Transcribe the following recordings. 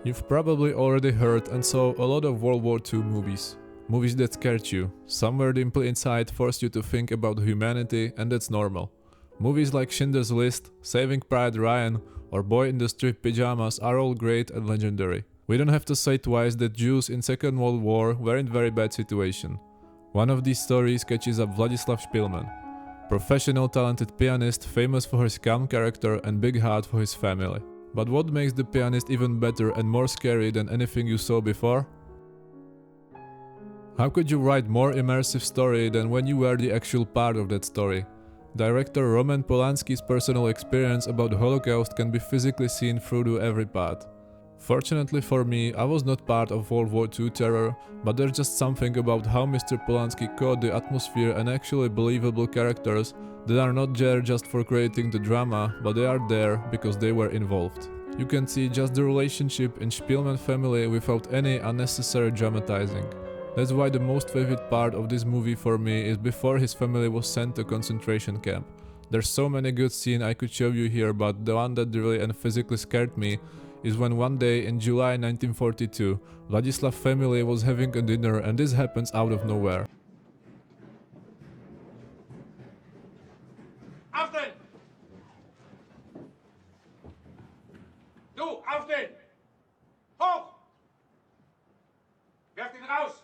You've probably already heard and saw a lot of World War II movies. Movies that scared you, somewhere deeply inside forced you to think about humanity, and that's normal. Movies like Schindler's List, Saving Private Ryan, or Boy in the Striped Pyjamas are all great and legendary. We don't have to say twice that Jews in Second World War were in very bad situation. One of these stories catches up Vladislav Špilman, professional talented pianist famous for his calm character and big heart for his family. But what makes The Pianist even better and more scary than anything you saw before? How could you write more immersive story than when you were the actual part of that story? Director Roman Polanski's personal experience about the Holocaust can be physically seen through to every part. Fortunately for me, I was not part of World War II terror, but there's just something about how Mr. Polanski caught the atmosphere and actually believable characters that are not there just for creating the drama, but they are there because they were involved. You can see just the relationship in Špilman family without any unnecessary dramatizing. That's why the most favorite part of this movie for me is before his family was sent to concentration camp. There's so many good scenes I could show you here, but the one that really and physically scared me is when one day in July 1942, Vladislav family was having a dinner and this happens out of nowhere. Aufstehen! Du, aufstehen! Hoch! Werft ihn raus!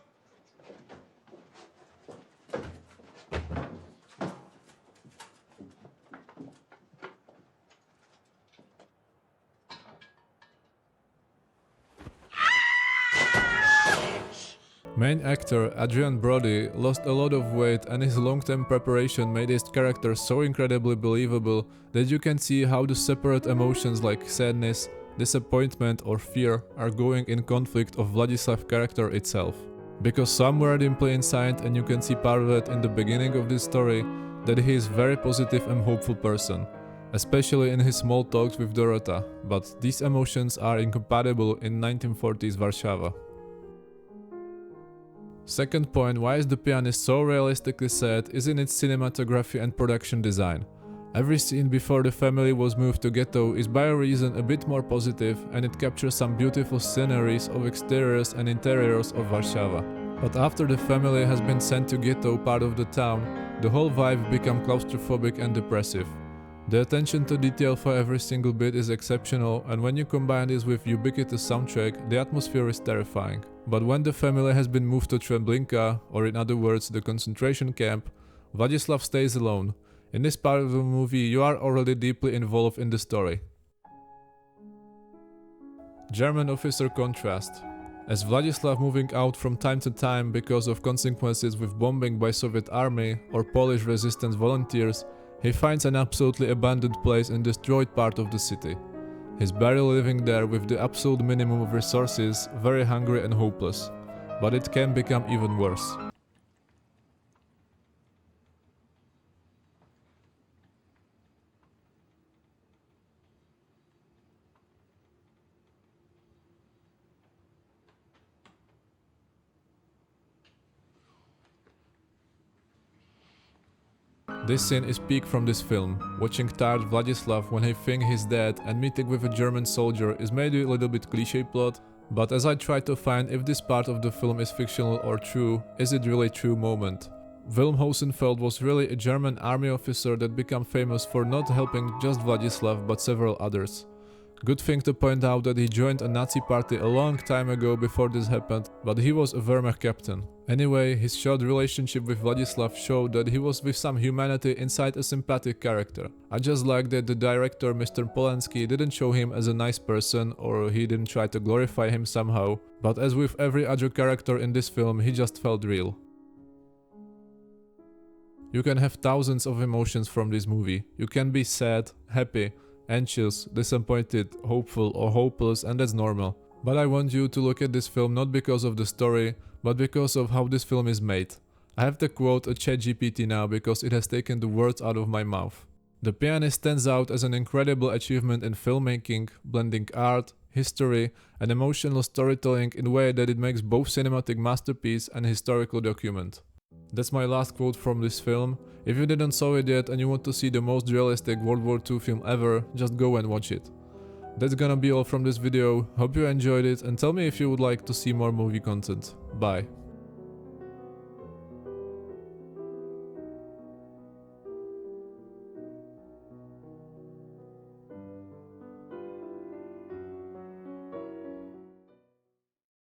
Main actor Adrian Brody lost a lot of weight and his long-term preparation made his character so incredibly believable that you can see how the separate emotions like sadness, disappointment or fear are going in conflict of Vladislav's character itself. Because somewhere deeply inside, and you can see part of it in the beginning of this story, that he is very positive and hopeful person, especially in his small talks with Dorota, but these emotions are incompatible in 1940s Warsaw. Second point, why is The Pianist so realistically sad, is in its cinematography and production design. Every scene before the family was moved to ghetto is by a reason a bit more positive, and it captures some beautiful sceneries of exteriors and interiors of Warsaw. But after the family has been sent to ghetto part of the town, the whole vibe becomes claustrophobic and depressive. The attention to detail for every single bit is exceptional, and when you combine this with ubiquitous soundtrack, the atmosphere is terrifying. But when the family has been moved to Treblinka, or in other words the concentration camp, Vladislav stays alone. In this part of the movie you are already deeply involved in the story. German officer contrast. As Vladislav moving out from time to time because of consequences with bombing by Soviet army or Polish resistance volunteers, he finds an absolutely abandoned place in destroyed part of the city. He's barely living there with the absolute minimum of resources, very hungry and hopeless. But it can become even worse. This scene is peak from this film. Watching tired Vladislav when he thinks he's dead and meeting with a German soldier is maybe a little bit cliché plot, but as I try to find if this part of the film is fictional or true, is it really true moment? Wilhelm Hosenfeld was really a German army officer that became famous for not helping just Vladislav but several others. Good thing to point out that he joined a Nazi party a long time ago before this happened, but he was a Wehrmacht captain. Anyway, his short relationship with Vladislav showed that he was with some humanity inside a sympathetic character. I just like that the director Mr. Polanski didn't show him as a nice person or he didn't try to glorify him somehow, but as with every other character in this film, he just felt real. You can have thousands of emotions from this movie. You can be sad, happy, anxious, disappointed, hopeful or hopeless, and that's normal. But I want you to look at this film not because of the story, but because of how this film is made. I have to quote a ChatGPT now because it has taken the words out of my mouth. The Pianist stands out as an incredible achievement in filmmaking, blending art, history, and emotional storytelling in a way that it makes both cinematic masterpiece and historical document. That's my last quote from this film. If you didn't saw it yet and you want to see the most realistic World War II film ever, just go and watch it. That's gonna be all from this video, hope you enjoyed it and tell me if you would like to see more movie content. Bye.